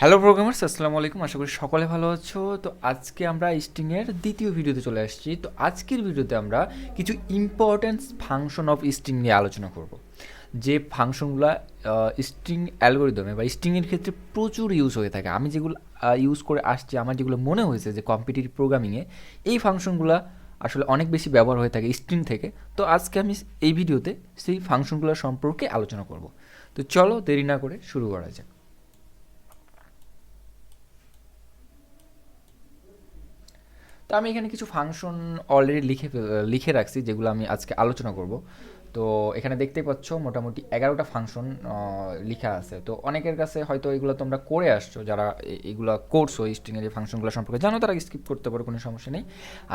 Hello programmers, আসসালামু আলাইকুম। আশা করি সকলে ভালো আছো। তো আজকে আমরা স্ট্রিংয়ের দ্বিতীয় ভিডিওতে চলে আসছি। তো আজকের ভিডিওতে আমরা কিছু ইম্পর্ট্যান্ট ফাংশন অফ স্ট্রিং নিয়ে আলোচনা করব, যে ফাংশনগুলো স্ট্রিং অ্যালগোরিদমে বা স্ট্রিংয়ের ক্ষেত্রে প্রচুর ইউজ হয়ে থাকে। আমি যেগুলো ইউজ করে আসছি, আমার যেগুলো মনে হয়েছে যে কম্পিটিটিভ প্রোগ্রামিংয়ে এই ফাংশনগুলো আসলে অনেক বেশি ব্যবহার হয়ে থাকে স্ট্রিং থেকে। তো আজকে আমি এই ভিডিওতে সেই ফাংশনগুলো সম্পর্কে আলোচনা করব। তো চলো দেরি না করে শুরু করা যাক। তো আমি এখানে কিছু ফাংশন অলরেডি লিখে রাখছি, যেগুলো আমি আজকে আলোচনা করব। তো এখানে দেখতেই পাচ্ছ মোটামুটি 11টা ফাংশন লেখা আছে। তো অনেকের কাছে হয়তো এগুলো তোমরা করে আসছো, যারা এগুলো করছো স্ট্রিংয়ের এই ফাংশনগুলো সম্পর্কে জানো, তারা স্কিপ করতে পারো, কোনো সমস্যা নেই।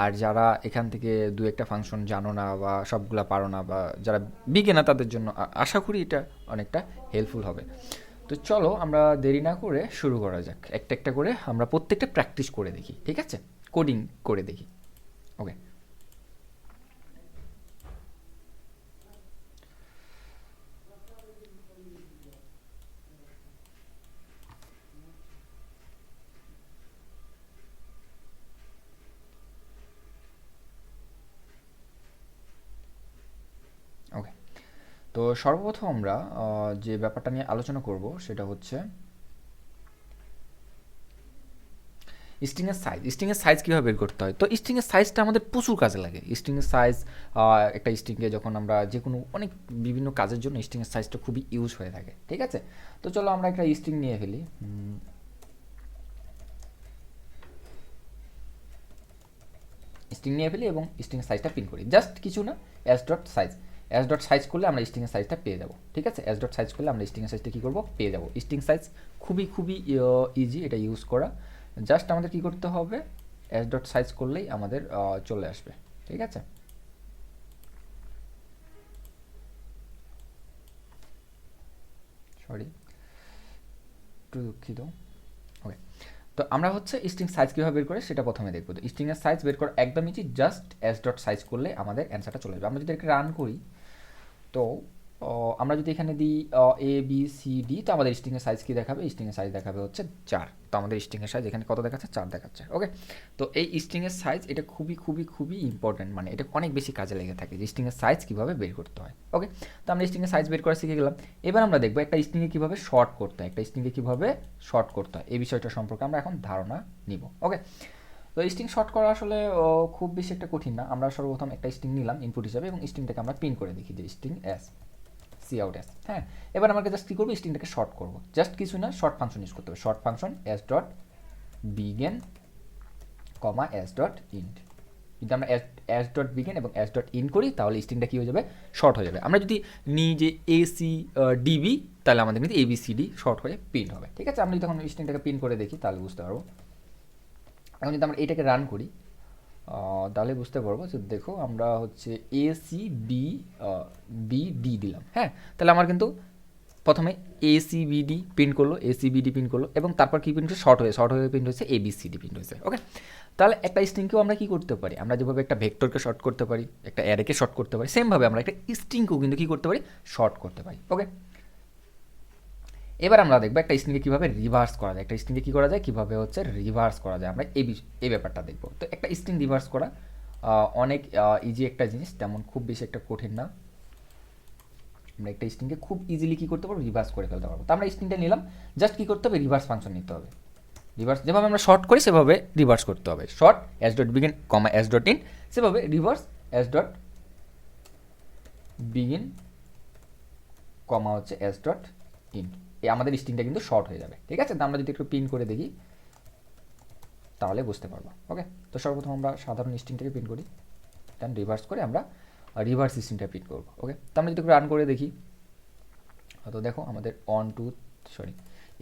আর যারা এখান থেকে দু একটা ফাংশন জানো না বা সবগুলা পারো না, বা যারা বিগিনার, তাদের জন্য আশা করি এটা অনেকটা হেল্পফুল হবে। তো চলো আমরা দেরি না করে শুরু করা যাক। একটা একটা করে আমরা প্রত্যেকটা প্র্যাকটিস করে দেখি, ঠিক আছে? কোডিং করে দেখি। ওকে। ওকে, তো সর্বপ্রথম আমরা যে ব্যাপারটা নিয়ে আলোচনা করব সেটা হচ্ছে স্ট্রিংয়ের সাইজ কীভাবে বের করতে হয়। তো স্ট্রিংয়ের সাইজটা আমাদের প্রচুর কাজে লাগে। স্ট্রিংয়ের সাইজ, একটা স্ট্রিংকে যখন আমরা যে কোনো অনেক বিভিন্ন কাজের জন্য স্ট্রিংয়ের সাইজটা খুবই ইউজ হয়ে থাকে, ঠিক আছে? তো চলো আমরা একটা স্ট্রিং নিয়ে ফেলি। স্ট্রিং নিয়ে ফেলি এবং স্ট্রিংয়ের সাইজটা প্রিন্ট করি। জাস্ট কিছু না, S dot size. S dot size করলে আমরা স্ট্রিংয়ের সাইজটা পেয়ে যাবো, ঠিক আছে? এস ডট সাইজ করলে আমরা স্ট্রিংয়ের সাইজটা কী করবো, পেয়ে যাবো। স্ট্রিং সাইজ খুবই খুবই ইজি এটা ইউজ করা। জাস্ট আমাদের কী করতে হবে, এস ডট সাইজ করলেই আমাদের চলে আসবে, ঠিক আছে? সরি, একটু দুঃখিত। ওকে, তো আমরা হচ্ছে স্ট্রিং সাইজ কীভাবে বের করে সেটা প্রথমে দেখবো। তো স্ট্রিংয়ের সাইজ বের করা একদম easy, just S dot size করলে আমাদের অ্যান্সারটা চলে যাবে। আমরা যদি এটাকে রান করি, তো আমরা যদি এখানে দিই এ বি সি ডি, তো আমাদের স্ট্রিংয়ের সাইজ কী দেখাবে, স্ট্রিংয়ের সাইজ দেখাবে হচ্ছে 4। তো আমাদের স্ট্রিংয়ের সাইজ এখানে কত দেখাচ্ছে, 4 দেখাচ্ছে। ওকে, তো এই স্ট্রিংয়ের সাইজ এটা খুবই খুবই খুবই ইম্পর্ট্যান্ট, মানে এটা অনেক বেশি কাজে লেগে থাকে যে স্ট্রিংয়ের সাইজ কীভাবে বের করতে হয়। ওকে, তো আমরা স্ট্রিংয়ের সাইজ বের করা শিখে গেলাম। এবার আমরা দেখবো একটা স্ট্রিংয়ে কীভাবে শর্ট করতে হয়, একটা স্ট্রিংয়ে কীভাবে শর্ট করতে হয়, এই বিষয়টা সম্পর্কে আমরা এখন ধারণা নিব। ওকে, তো স্ট্রিং শর্ট করা আসলে খুব বেশি একটা কঠিন না। আমরা সর্বপ্রথম একটা স্ট্রিং নিলাম ইনপুট হিসাবে এবং স্ট্রিংটাকে আমরা প্রিন্ট করে দেখি যে string S C out S. হ্যাঁ, এবার আমাকে জাস্ট কী করবো, স্ট্রিংটাকে শর্ট করবো। জাস্ট কিছু না, শর্ট ফাংশন ইউজ করতে হবে। Short function s dot begin comma s dot end. যদি আমরা এস ডট বিগেন এবং এস ডট ইন করি, তাহলে স্ট্রিংটা কী হয়ে যাবে, শর্ট হয়ে যাবে। আমরা যদি নিই যে এ সি ডিবি, তাহলে আমাদের কিন্তু এবিসিডি শর্ট হয়ে প্রিন্ট হবে, ঠিক আছে? আমরা যদি তখন স্ট্রিংটাকে প্রিন্ট করে দেখি তাহলে বুঝতে পারবো। এখন যদি আমরা এটাকে রান করি, তাহলে বুঝতে পারবো যে দেখো আমরা হচ্ছে এ সি বি ডি দিলাম। হ্যাঁ, তাহলে আমার কিন্তু প্রথমে এসিবিডি প্রিন্ট করলো, এসিবিডি প্রিন্ট করলো, এবং তারপর কি প্রিন্ট হচ্ছে, শর্ট হয়ে প্রিন্ট হয়েছে এবিসিডি প্রিন্ট হয়েছে। ওকে, তাহলে একটা স্ট্রিংকেও আমরা কি করতে পারি, আমরা যেভাবে একটা ভেক্টরকে শর্ট করতে পারি, একটা অ্যারেকে শর্ট করতে পারি, সেমভাবে আমরা একটা স্ট্রিংকেও কিন্তু কী করতে পারি, শর্ট করতে পারি। ওকে, এবার আমরা দেখবো একটা স্ট্রিংকে কীভাবে রিভার্স করা যায়। একটা স্ট্রিংকে কী করা যায়, কীভাবে হচ্ছে রিভার্স করা যায়, আমরা এই ব্যাপারটা দেখবো। তো একটা স্ট্রিং রিভার্স করা অনেক ইজি একটা জিনিস, তেমন খুব বেশি একটা কঠিন না। আমরা একটা স্ট্রিংকে খুব ইজিলি কী করতে পারবো, রিভার্স করে ফেলতে পারবো। তো আমরা স্ট্রিংটা নিলাম, জাস্ট কী করতে হবে, রিভার্স ফাংশন নিতে হবে। রিভার্স যেভাবে আমরা শর্ট করি সেভাবে রিভার্স করতে হবে। Short S dot begin comma s dot in, সেভাবে রিভার্স এস ডট বিগিন কমা হচ্ছে এস ডট ইন। এই আমাদের স্ট্রিংটা কিন্তু শর্ট হয়ে যাবে, ঠিক আছে? তো আমরা যদি একটু প্রিন্ট করে দেখি তাহলে বুঝতে পারবো। ওকে, তো সর্বপ্রথম আমরা সাধারণ স্ট্রিংটাকে প্রিন্ট করি, দেন রিভার্স করে আমরা রিভার্স স্ট্রিংটা প্রিন্ট করবো। ওকে, তো আমরা যদি একটু রান করে দেখি, তো দেখো আমাদের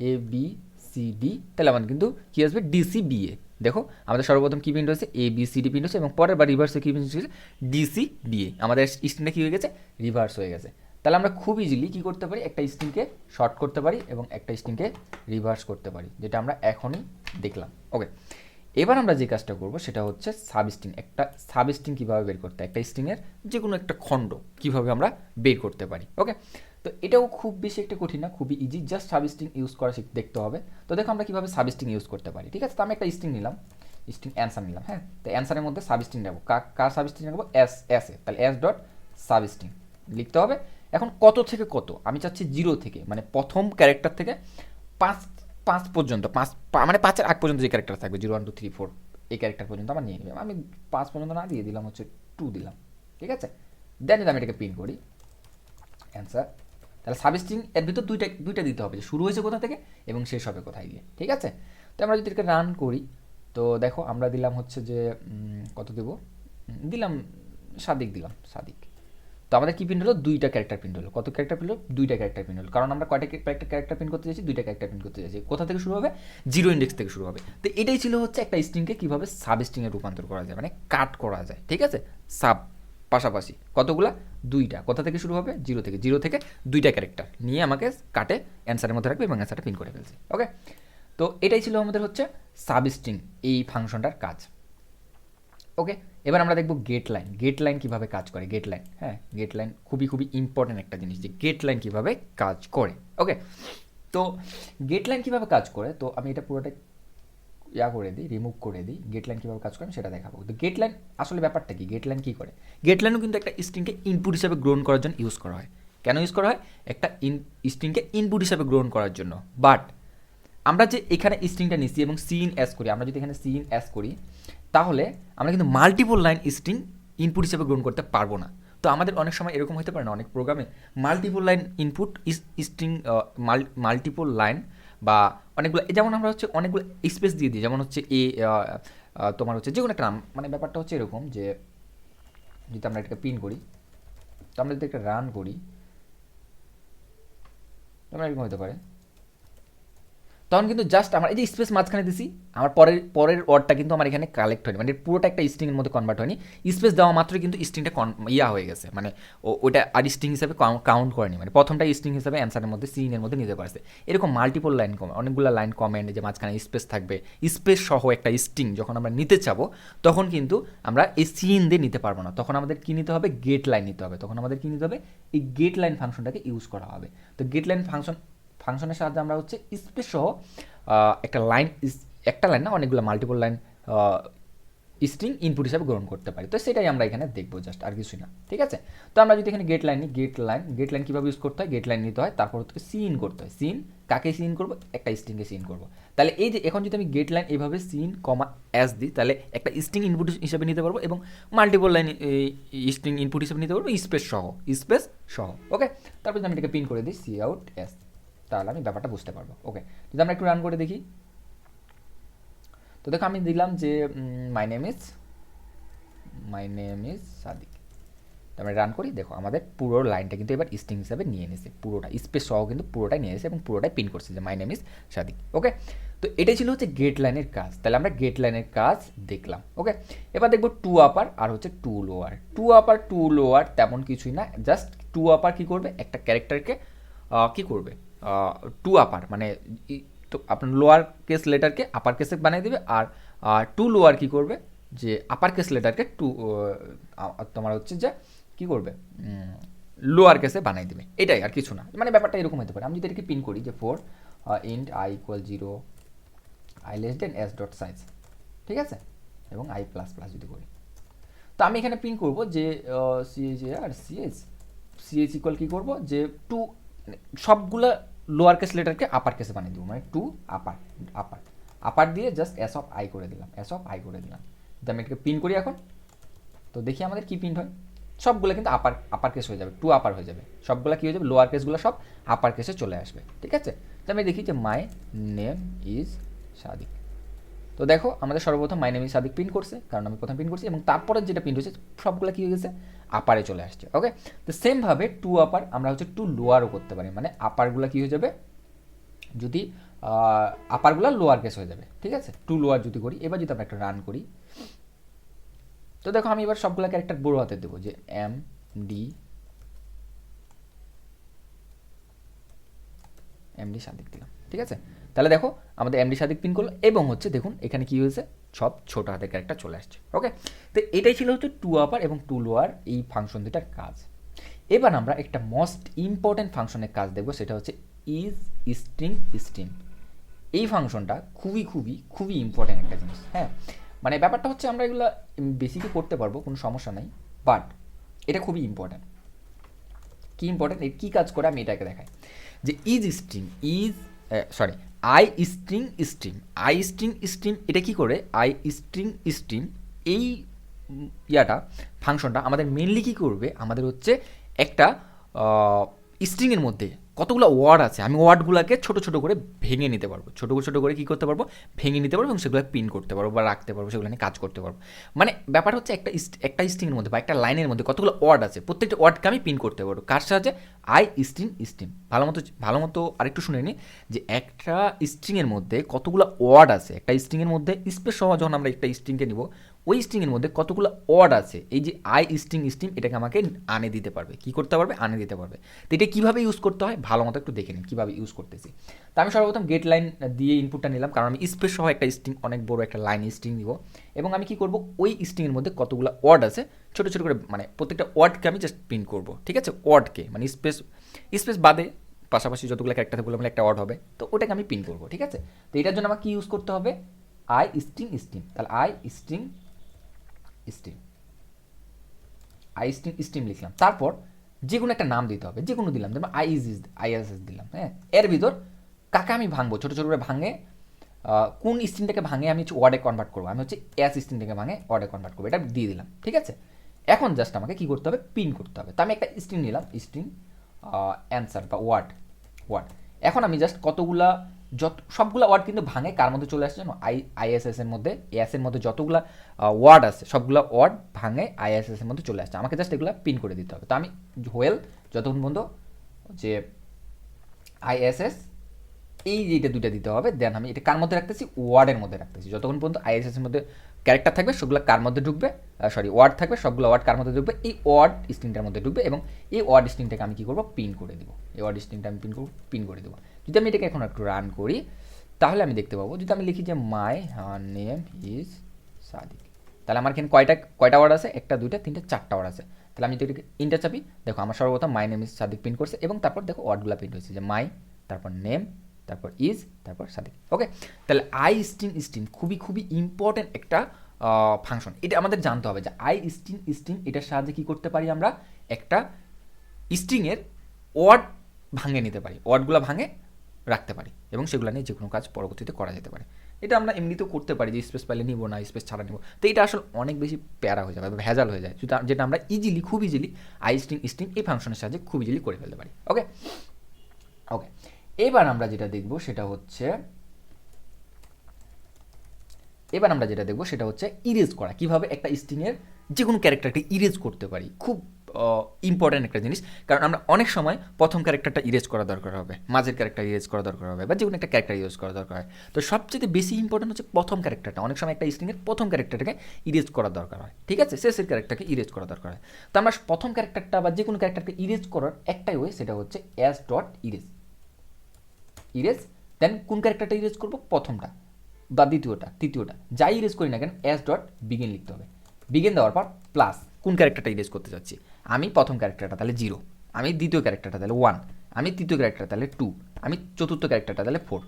এ বি সি ডি, তাহলে আমাদের কিন্তু কী আসবে, ডিসি বিএ। দেখো আমাদের সর্বপ্রথম কী প্রিন্ট হয়েছে, A B C D print হচ্ছে, এবং পরের বার রিভার্সে কী প্রিন্ট হয়েছে, ডিসি বিএ। আমাদের স্ট্রিংটা কী হয়ে গেছে, রিভার্স হয়ে গেছে। তাহলে আমরা খুব ইজিলি কী করতে পারি, একটা স্ট্রিংকে শর্ট করতে পারি এবং একটা স্ট্রিংকে রিভার্স করতে পারি, যেটা আমরা এখনই দেখলাম। ওকে, এবার আমরা যে কাজটা করব সেটা হচ্ছে সাবস্ট্রিং। একটা সাবস্ট্রিং কীভাবে বের করতে হয়, একটা স্ট্রিংয়ের যে কোনো একটা খণ্ড কীভাবে আমরা বের করতে পারি। ওকে, তো এটাও খুব বেশি একটা কঠিন না, খুবই ইজি, জাস্ট সাবস্ট্রিং ইউজ করা দেখতে হবে। তো দেখো আমরা কীভাবে সাবস্ট্রিং ইউজ করতে পারি। ঠিক আছে, তো আমি একটা স্ট্রিং নিলাম, স্ট্রিং অ্যান্সার নিলাম। হ্যাঁ, তো অ্যান্সারের মধ্যে সাবস্ট্রিং নেবো, কার সাবস্ট্রিং নেবো, এস এ, তাহলে এস ডট সাবস্ট্রিং লিখতে হবে। এখন কত থেকে কত, আমি চাচ্ছি 0 থেকে, মানে প্রথম ক্যারেক্টার থেকে 5 পর্যন্ত, মানে 5-এর আগ পর্যন্ত যে ক্যারেক্টার থাকবে, 0 1 2 3 4 এই ক্যারেক্টার পর্যন্ত আমার নিয়ে নেবে। আমি 5 পর্যন্ত না দিয়ে দিলাম হচ্ছে 2 দিলাম। ঠিক আছে, দেন যদি আমি এটাকে প্রিন্ট করি অ্যান্সার, তাহলে সাবস্ট্রিং এর ভিতর দুইটা দিতে হবে, যে শুরু হয়েছে কোথা থেকে এবং শেষ হবে কোথায় দিয়ে। ঠিক আছে, তো আমরা যদি এটাকে রান করি, তো দেখো আমরা দিলাম হচ্ছে যে কত দেব, দিলাম সাদিক, দিলাম সাদিক। তো আমাদের কি প্রিন্ট হলো, 2টা ক্যারেক্টার প্রিন্ট হলো। কত ক্যারেক্টার প্রিন্ট হলো, 2টা ক্যারেক্টার প্রিন্ট হলো, কারণ আমরা কয়টা ক্যারেক্টার প্রিন্ট করতে চাইছি, 2টা ক্যারেক্টার প্রিন্ট করতে চাইছি। কোথা থেকে শুরু হবে, 0 ইন্ডেক্স থেকে শুরু হবে। তো এটাই ছিল হচ্ছে একটা স্ট্রিংকে কীভাবে সাব স্ট্রিংয়ে রূপান্তর করা যায়, মানে কাট করা যায়। ঠিক আছে, সাব পাশাপাশি কতগুলা, 2টা, কোথা থেকে শুরু হবে, 0 থেকে 2টা ক্যারেক্টার নিয়ে আমাকে কাটে অ্যান্সারের মধ্যে রাখবে এবং অ্যান্সারটা প্রিন্ট করে ফেলছে। ওকে, তো এটাই ছিল আমাদের হচ্ছে সাব স্ট্রিং এই ফাংশনটার কাজ। ওকে, এবার আমরা দেখব গেট লাইন। গেট লাইন কীভাবে কাজ করে, গেট লাইন, হ্যাঁ গেট লাইন খুবই ইম্পর্টেন্ট একটা জিনিস, যে গেট লাইন কীভাবে কাজ করে। ওকে, তো গেট লাইন কীভাবে কাজ করে, তো আমি এটা পুরোটা করে দিই, রিমুভ করে দিই। গেট লাইন কীভাবে কাজ করে আমি সেটা দেখাবো। তো গেট লাইন আসলে ব্যাপারটা কি, গেট লাইন কী করে, গেট লাইনও কিন্তু একটা স্ট্রিংকে ইনপুট হিসাবে গ্রহণ করার জন্য ইউজ করা হয়। কেন ইউজ করা হয়, একটা স্ট্রিংকে ইনপুট হিসাবে গ্রহণ করার জন্য। বাট আমরা যে এখানে স্ট্রিংটা নিচ্ছি এবং সিন এস করি, আমরা যদি এখানে সিন এস করি, তাহলে আমরা কিন্তু মাল্টিপল লাইন স্ট্রিং ইনপুট হিসেবে গ্রহণ করতে পারবো না। তো আমাদের অনেক সময় এরকম হতে পারে না, অনেক প্রোগ্রামে multiple line input string, multiple line বা অনেকগুলো, যেমন আমরা হচ্ছে অনেকগুলো স্পেস দিয়ে দিই, যেমন হচ্ছে তোমার হচ্ছে যে কোনো একটা নাম, মানে ব্যাপারটা হচ্ছে এরকম যে যদি আমরা এটাকে প্রিন্ট করি, তো আমরা যদি একটা রান করি, তোমরা এরকম হতে পারে, তখন কিন্তু জাস্ট আমার এই যে স্পেস মাঝখানে দিছি, আমার পরের ওয়ার্ডটা কিন্তু আমার এখানে কালেক্ট হয়নি, মানে পুরোটা একটা স্ট্রিংয়ের মধ্যে কনভার্ট হয়নি। স্পেস দেওয়া মাত্রই কিন্তু স্ট্রিংটা হয়ে গেছে, মানে ওটা আর স্ট্রিং হিসাবে কাউন্ট করেনি, মানে প্রথমটা স্ট্রিং হিসাবে অ্যান্সারের মধ্যে সিনের মধ্যে নিতে পারছে। এরকম মাল্টিপল লাইন অনেকগুলো লাইন কমেন্ট, যে মাঝখানে স্পেস থাকবে, স্পেস সহ একটা স্ট্রিং যখন আমরা নিতে চাবো, তখন কিন্তু আমরা এই সিন দিয়ে নিতে পারবো না, তখন আমাদের কী নিতে হবে, গেট লাইন নিতে হবে। তখন আমাদের কী নিতে হবে, এই গেট লাইন ফাংশনটাকে ইউজ করা হবে। তো গেট লাইন ফাংশনের সাহায্যে আমরা হচ্ছে স্পেস সহ একটা লাইন না, অনেকগুলো মাল্টিপল লাইন স্ট্রিং ইনপুট হিসাবে গ্রহণ করতে পারি। তো সেটাই আমরা এখানে দেখবো, জাস্ট আর কিছুই না। ঠিক আছে, তো আমরা যদি এখানে গেট লাইন নিই, গেট লাইন কীভাবে ইউজ করতে হয়, গেট লাইন নিতে হয়, তারপর হচ্ছে সিন করতে হয়। সিন কাকে সিন করবো, একটা স্ট্রিংকে সিন করবো। তাহলে এই যে এখন যদি আমি গেট লাইন এভাবে সিন কমা অ্যাস দিই, তাহলে একটা স্ট্রিং ইনপুট হিসাবে নিতে পারবো এবং মাল্টিপল লাইন স্ট্রিং ইনপুট হিসাবে নিতে পারবো স্পেস সহ। ওকে, তারপর যদি আমি এটাকে প্রিন্ট করে দিই সি আউট এস, তাহলে আমি ব্যাপারটা বুঝতে পারবো। ওকে, যদি আমরা একটু রান করে দেখি, তো দেখো আমি দিলাম যে মাই নেম ইজ সাদিক। আমরা রান করি, দেখো আমাদের পুরো লাইনটা কিন্তু এবার স্ট্রিং হিসাবে নিয়ে নিয়েছে, পুরোটা স্পেস সহ কিন্তু পুরোটাই নিয়ে এসেছে এবং পুরোটাই প্রিন্ট করছে যে মাই নেম ইজ সাদিক। ওকে, তো এটাই ছিল হচ্ছে গেট লাইনের কাজ। তাহলে আমরা গেট লাইনের কাজ দেখলাম। ওকে, এবার দেখবো টু আপার আর হচ্ছে টু লোয়ার। টু লোয়ার তেমন কিছুই না, জাস্ট টু আপার কী করবে, একটা ক্যারেক্টারকে কী করবে, টু আপার মানে তো আপনার লোয়ার কেস লেটারকে আপার কেসে বানিয়ে দেবে, আর টু লোয়ার কী করবে, যে আপার কেস লেটারকে তোমার হচ্ছে যে কী করবে, লোয়ার কেসে বানিয়ে দেবে। এটাই, আর কিছু না, মানে ব্যাপারটা এরকম হতে পারে। আমি যদি এটাকে প্রিন্ট করি যে 4 int i = 0 i less than s dot size, ঠিক আছে, এবং i প্লাস প্লাস যদি করি, তো আমি এখানে প্রিন্ট করবো যে ch ইকুয়াল কী করবো, যে টু সবগুলা লোয়ার কেস লেটারকে আপার কেসে বানিয়ে দেবো, মানে টু আপার দিয়ে জাস্ট এস অফ আই করে দিলাম। তো আমি এটাকে প্রিন্ট করি এখন, তো দেখি আমাদের কি প্রিন্ট হয়। সবগুলো কিন্তু আপার কেস হয়ে যাবে, টু আপার হয়ে যাবে, সবগুলো কী হয়ে যাবে, লোয়ার কেসগুলো সব আপার কেসে চলে আসবে। ঠিক আছে, তো আমি দেখি যে মাই নেম ইজ সাদিক। তো দেখো আমাদের সর্বপ্রথম my name is Sadiq print করছে, কারণ আমি প্রথম প্রিন্ট করছি, এবং তারপরে যেটা প্রিন্ট হয়েছে সবগুলো কী হয়ে গেছে, আপারে চলে আসছে। ওকে, তো সেমভাবে টু আপার আমরা হচ্ছে টু লোয়ারও করতে পারি, মানে আপারগুলো কী হয়ে যাবে, যদি আপারগুলো লোয়ার কেস হয়ে যাবে। ঠিক আছে, টু লোয়ার যদি করি, এবার যদি আমরা একটা রান করি, তো দেখো আমি এবার সবগুলো ক্যারেক্টার বড় হাতে দেবো, যে এমডি সাদিক দিলাম। ঠিক আছে, তাহলে দেখো আমাদের এমডি সাদিক প্রিন্ট করলো, এবং হচ্ছে দেখুন এখানে কি হয়েছে, সব ছোটো হাতের ক্যারেক্টার চলে আসছে। ওকে, তো এটাই ছিল হচ্ছে টু আপার এবং টু লোয়ার এই ফাংশন দুটার কাজ। এবার আমরা একটা মোস্ট ইম্পর্ট্যান্ট ফাংশনের কাজ দেখব, সেটা হচ্ছে ইজ স্ট্রিং স্ট্রিম। এই ফাংশনটা খুবই খুবই খুবই ইম্পর্ট্যান্ট একটা জিনিস। হ্যাঁ, মানে ব্যাপারটা হচ্ছে আমরা এগুলো বেসিকই করতে পারবো, কোনো সমস্যা নাই, বাট এটা খুবই ইম্পর্ট্যান্ট। কী ইম্পর্ট্যান্ট, এর কী কাজ করে আমি এটাকে দেখাই। যে is string I string stream, I string stream এটা কী করে, আই স্ট্রিং স্ট্রিম এই ইয়াটা ফাংশনটা আমাদের মেনলি কী করবে, আমাদের হচ্ছে একটা স্ট্রিংয়ের মধ্যে কতগুলো ওয়ার্ড আছে, আমি ওয়ার্ডগুলোকে ছোটো ছোটো করে ভেঙে নিতে পারবো, ছোটো ছোটো করে কী করতে পারবো, ভেঙে নিতে পারবো এবং সেগুলো পিন করতে পারবো বা রাখতে পারবো, সেগুলো নিয়ে কাজ করতে পারবো। মানে ব্যাপার হচ্ছে একটা স্ট্রিংয়ের মধ্যে বা একটা লাইনের মধ্যে কতগুলো ওয়ার্ড আছে, প্রত্যেকটা ওয়ার্ডকে আমি পিন করতে পারবো। কার সাহায্যে, আই স্ট্রিং স্ট্রিম। ভালো মতো আরেকটু শুনে নিই যে একটা স্ট্রিংয়ের মধ্যে কতগুলো ওয়ার্ড আছে, একটা স্ট্রিংয়ের মধ্যে স্পেস সহ যখন আমরা একটা স্ট্রিংকে নিব, ওই স্ট্রিংয়ের মধ্যে কতগুলো ওয়ার্ড আছে, এই যে আই স্ট্রিং স্ট্রিম এটাকে আমাকে আনে দিতে পারবে। কী করতে পারবে, আনে দিতে পারবে। তো এটা কীভাবে ইউজ করতে হয় ভালো মতো একটু দেখে নিন কীভাবে ইউজ করতেছি। তো আমি সর্বপ্রথম গেট লাইন দিয়ে ইনপুটটা নিলাম, কারণ আমি স্পেস সহ একটা স্ট্রিং, অনেক বড় একটা লাইন স্ট্রিং দিব, এবং আমি কী করব, ওই স্ট্রিংয়ের মধ্যে কতগুলো ওয়ার্ড আছে ছোটো ছোটো করে, মানে প্রত্যেকটা ওয়ার্ডকে আমি জাস্ট প্রিন্ট করব। ঠিক আছে, ওয়ার্ডকে মানে স্পেস বাদে পাশাপাশি যতগুলো ক্যারেক্টার থাকবে মানে একটা ওয়ার্ড হবে, তো ওটাকে আমি প্রিন্ট করব। ঠিক আছে, তো এটার জন্য আমাকে কী ইউজ করতে হবে, আই স্ট্রিং স্ট্রিম। তাহলে আই স্ট্রিং স্ট্রিম লিখলাম, তারপর যে কোনো একটা নাম দিতে হবে, যে কোনো দিলাম, যেমন আইএসএস দিলাম। হ্যাঁ, এর ভিতর কাকে আমি ভাঙবো, ছোটো ছোটো করে ভাঙে কোন স্ট্রিংটাকে ভাঙে আমি হচ্ছে ওয়ার্ডে কনভার্ট করবো, আমি হচ্ছে এস স্ট্রিংটাকে ভাঙে ওয়ার্ডে কনভার্ট করবো, এটা দিয়ে দিলাম। ঠিক আছে, এখন জাস্ট আমাকে কী করতে হবে, পিন করতে হবে। তো আমি একটা স্ট্রিং নিলাম, স্ট্রিং অ্যান্সার বা ওয়ার্ড। এখন আমি জাস্ট কতগুলা সবগুলা ওয়ার্ড কিন্তু ভাঙে কার মধ্যে চলে আসছে, আইএসএস এর মধ্যে, এস এর মধ্যে যতগুলা ওয়ার্ড আছে সবগুলা ওয়ার্ড ভাঙে আইএসএস এর মধ্যে চলে আসছে, আমাকে জাস্ট এগুলো পিন করে দিতে হবে। তো আমি হোয়েল যতক্ষণ পর্যন্ত যে আইএসএস এই যেটা দুইটা দিতে হবে, দেন আমি এটা কার মধ্যে রাখতেছি, ওয়ার্ডের মধ্যে রাখতেছি। যতক্ষণ পর্যন্ত আইএসএস এর মধ্যে ক্যারেক্টার থাকবে সেগুলো কার মধ্যে ঢুকবে, ওয়ার্ড থাকবে সবগুলো ওয়ার্ড কার মধ্যে ঢুকবে, এই ওয়ার্ড স্ট্রিংটার মধ্যে ঢুকবে, এবং এই ওয়ার্ড স্ট্রিংটাকে আমি কী করবো, পিন করে দেবো। এই ওয়ার্ড স্ট্রিংটা আমি পিন করে দেবো। যদি আমি এটাকে এখন একটু রান করি, তাহলে আমি দেখতে পাবো, যদি আমি লিখি যে মাই নেম ইজ সাদিক, তাহলে আমার এখানে কয়টা ওয়ার্ড আছে, একটা দুইটা তিনটা চারটা ওয়ার্ড আছে। তাহলে আমি যদি ইন্টার চাপি, দেখো আমার সর্বপ্রথম my name is Sadiq print করছে, এবং তারপর দেখো ওয়ার্ডগুলো প্রিন্ট হয়েছে, যে মাই, তারপর নেম, তারপর ইজ, তারপর সাদিক। ওকে, তাহলে আই স্ট্রিং খুবই খুবই ইম্পর্টেন্ট একটা ফাংশন। এটা আমাদের জানতে হবে যে আই স্ট্রিং এটার সাহায্যে কী করতে পারি, আমরা একটা স্ট্রিংয়ের ওয়ার্ড ভাঙে নিতে পারি, ওয়ার্ডগুলো ভাঙে রাখতে পারি, এবং সেগুলো নিয়ে যে কোনো কাজ পরবর্তীতে করা যেতে পারে। এটা আমরা এমনিতেও করতে পারি যে স্পেস পাইলে নিব না, স্পেস ছাড়া নিব, তো এটা আসলে অনেক বেশি প্যারা হয়ে যাবে, ভেজাল হয়ে যায়, যেটা আমরা খুব ইজিলি আই স্ট্রিং এই ফাংশনের সাহায্যে খুব ইজিলি করে ফেলতে পারি। ওকে, এবার আমরা যেটা দেখব সেটা হচ্ছে ইরেজ করা, কিভাবে একটা স্ট্রিংয়ের যে কোনো ক্যারেক্টারকে ইরেজ করতে পারি। খুব ইম্পর্ট্যান্ট একটা জিনিস, কারণ আমরা অনেক সময় প্রথম ক্যারেক্টারটা ইরেজ করা দরকার হবে, মাঝের ক্যারেক্টার ইরেজ করা দরকার হবে, বা যে কোনো একটা ক্যারেক্টার ইরেজ করা দরকার হয়। তো সবচেয়ে বেশি ইম্পর্টেন্ট হচ্ছে প্রথম ক্যারেক্টারটা। অনেক সময় একটা স্ট্রিংয়ের প্রথম ক্যারেক্টারটাকে ইরেজ করা দরকার হয়, ঠিক আছে, শেষের ক্যারেক্টারকে ইরেজ করা দরকার হয়। তো আমরা প্রথম ক্যারেক্টারটা বা যে কোনো ক্যারেক্টারকে ইরেজ করার একটাই ওয়ে, সেটা হচ্ছে এস ডট ইরেজ। দেন কোন ক্যারেক্টারটা ইরেজ করবো, প্রথমটা বা তৃতীয়টা যাই ইরেজ করি না কেন, এস ডট বিগিন লিখতে হবে। বিগিন দেওয়ার পর প্লাস কোন ক্যারেক্টারটা ইরেজ করতে চাচ্ছি, আমি প্রথম ক্যারেক্টারটা তাহলে 0, আমি দ্বিতীয় ক্যারেক্টারটা তাহলে 1, আমি তৃতীয় ক্যারেক্টার তাহলে 2, আমি চতুর্থ ক্যারেক্টারটা তাহলে 4,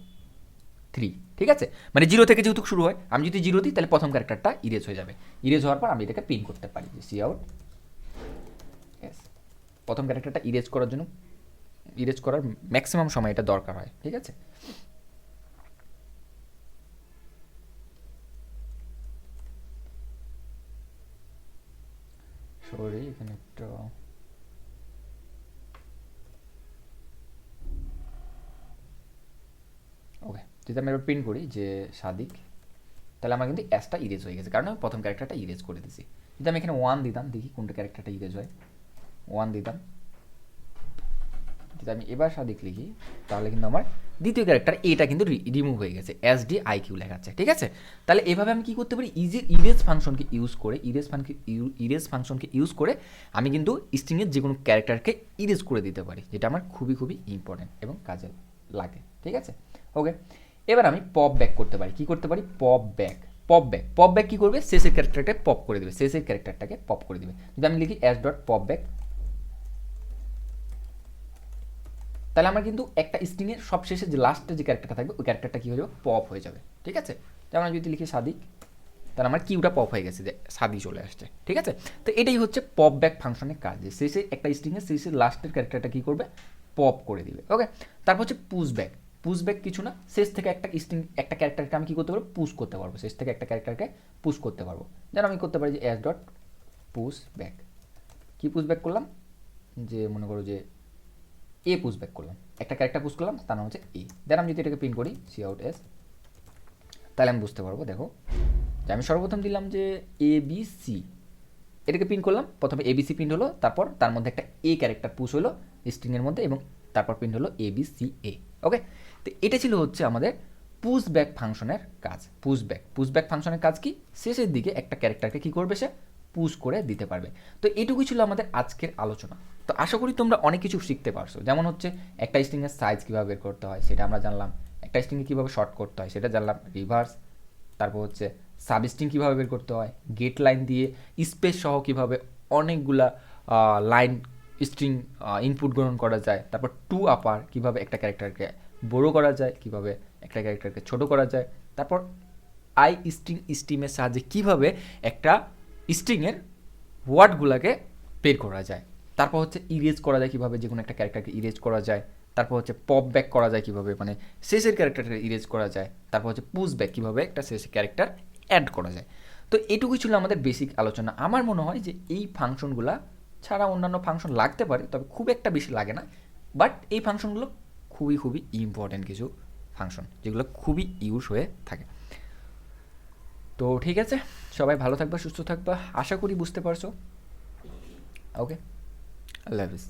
3। ঠিক আছে, মানে 0 থেকে যেহেতু শুরু হয়, আমি যদি 0 দিই তাহলে প্রথম ক্যারেক্টারটা ইরেজ হয়ে যাবে। ইরেজ হওয়ার পর আমি এটাকে প্রিন্ট করতে পারি যে সি আউট এস। প্রথম ক্যারেক্টারটা ইরেজ করার ম্যাক্সিমাম সময় এটা দরকার হয়। ঠিক আছে, সরি এখানে একটা ওকে, যদি আমি এবার প্রিন্ট করি যে সাদিক, তাহলে আমার কিন্তু এসটা ইরেজ হয়ে গেছে, কারণ আমি প্রথম ক্যারেক্টারটা ইরেজ করে দিছি। যদি আমি এখানে 1 দিতাম, দেখি কোনটা ক্যারেক্টারটা ইরেজ হয়, 1 দিতাম, যদি আমি এবার সাদিক লিখি, তাহলে কিন্তু আমার দ্বিতীয় ক্যারেক্টার এটা কিন্তু রিমুভ হয়ে গেছে, SDIQ লেখা আছে। ঠিক আছে, তাহলে এভাবে আমি কি করতে পারি, ইরেজ ফাংশনকে ইউজ করে আমি কিন্তু স্ট্রিংয়ের যে কোনো ক্যারেক্টারকে ইরেজ করে দিতে পারি, যেটা আমার খুবই খুবই ইম্পর্টেন্ট এবং কাজে লাগে। ঠিক আছে, ওকে, এবার আমি পপ ব্যাক করতে পারি। কি করতে পারি, পপ ব্যাক। পপ ব্যাক কী করবে, শেষের ক্যারেক্টারটাকে পপ করে দেবে, শেষের ক্যারেক্টারটাকে পপ করে দেবে। যদি আমি লিখি এস ডট পপ ব্যাক, তাহলে আমার কিন্তু একটা স্ট্রিংয়ের সবশেষে যে লাস্টে যে ক্যারেক্টারটা থাকবে ওই ক্যারেক্টারটা কী হয়ে যাবে, পপ হয়ে যাবে। ঠিক আছে, যেমন আমি যদি লিখি সাদিক, তাহলে আমার কিউটা পপ হয়ে গেছে, যে সাদি চলে আসছে। ঠিক আছে, তো এটাই হচ্ছে পপ ব্যাক ফাংশনের কাজ, যে শেষে একটা স্ট্রিংয়ের শেষে লাস্টের ক্যারেক্টারটা কী করবে, পপ করে দিবে। ওকে, তারপর হচ্ছে পুশ ব্যাক কিছু না, শেষ থেকে একটা স্ট্রিং একটা ক্যারেক্টারকে আমি কী করতে পারবো, পুশ করতে পারবো, শেষ থেকে একটা ক্যারেক্টারকে পুশ করতে পারবো। যেন আমি করতে পারি যে এস ডট পুশ ব্যাক, কী পুশ ব্যাক করলাম, যে মনে করো যে এ পুশ ব্যাক করলাম, একটা ক্যারেক্টার পুশ করলাম, তার নাম হচ্ছে এ। দেন আমি যদি এটাকে প্রিন্ট করি সি আউট এস, তাহলে আমি বুঝতে পারবো, দেখো যে আমি সর্বপ্রথম দিলাম যে এ বি সি, এটাকে প্রিন্ট করলাম, প্রথমে এবিসি প্রিন্ট হলো, তারপর তার মধ্যে একটা এ ক্যারেক্টার পুশ হলো স্ট্রিংয়ের মধ্যে, এবং তারপর প্রিন্ট হলো এ বি সি এ। ওকে, তো এটা ছিল হচ্ছে আমাদের পুশ ব্যাক ফাংশনের কাজ। পুশ ব্যাক ফাংশনের কাজ কি, শেষের দিকে একটা ক্যারেক্টারকে কী করবে, সে পুশ করে দিতে পারবে। তো এটুকুই ছিল আমাদের আজকের আলোচনা। তো আশা করি তোমরা অনেক কিছু শিখতে পারছো, যেমন হচ্ছে একটা স্ট্রিংয়ের সাইজ কীভাবে বের করতে হয় সেটা আমরা জানলাম, একটা স্ট্রিংকে কীভাবে শর্ট করতে হয় সেটা জানলাম, রিভার্স, তারপর হচ্ছে সাবস্ট্রিং কীভাবে বের করতে হয়, গেট লাইন দিয়ে স্পেস সহ কীভাবে অনেকগুলা লাইন স্ট্রিং ইনপুট গ্রহণ করা যায়, তারপর টু আপার কীভাবে একটা ক্যারেক্টারকে বড়ো করা যায়, কীভাবে একটা ক্যারেক্টারকে ছোট করা যায়, তারপর আই স্ট্রিমের সাহায্যে কীভাবে একটা স্ট্রিংয়ের ওয়ার্ডগুলোকে বের করা যায়, তারপর হচ্ছে ইরেজ করা যায় কীভাবে, যে কোনো একটা ক্যারেক্টারকে ইরেজ করা যায়, তারপর হচ্ছে পপ ব্যাক করা যায় কীভাবে, মানে শেষের ক্যারেক্টারকে ইরেজ করা যায়, তারপর হচ্ছে পুশ ব্যাক কীভাবে একটা শেষের ক্যারেক্টার অ্যাড করা যায়। তো এটুকুই ছিল আমাদের বেসিক আলোচনা। আমার মনে হয় যে এই ফাংশনগুলো ছাড়া অন্যান্য ফাংশন লাগতে পারে, তবে খুব একটা বেশি লাগে না, বাট এই ফাংশনগুলো খুবই খুবই ইম্পর্ট্যান্ট কিছু ফাংশন, যেগুলো খুবই ইউজ হয়ে থাকে। তো ঠিক আছে, সবাই ভালো থাকবা, সুস্থ থাকবা, আশা করি বুঝতে পারছো। ওকে, আল্লাহ হাফিজ।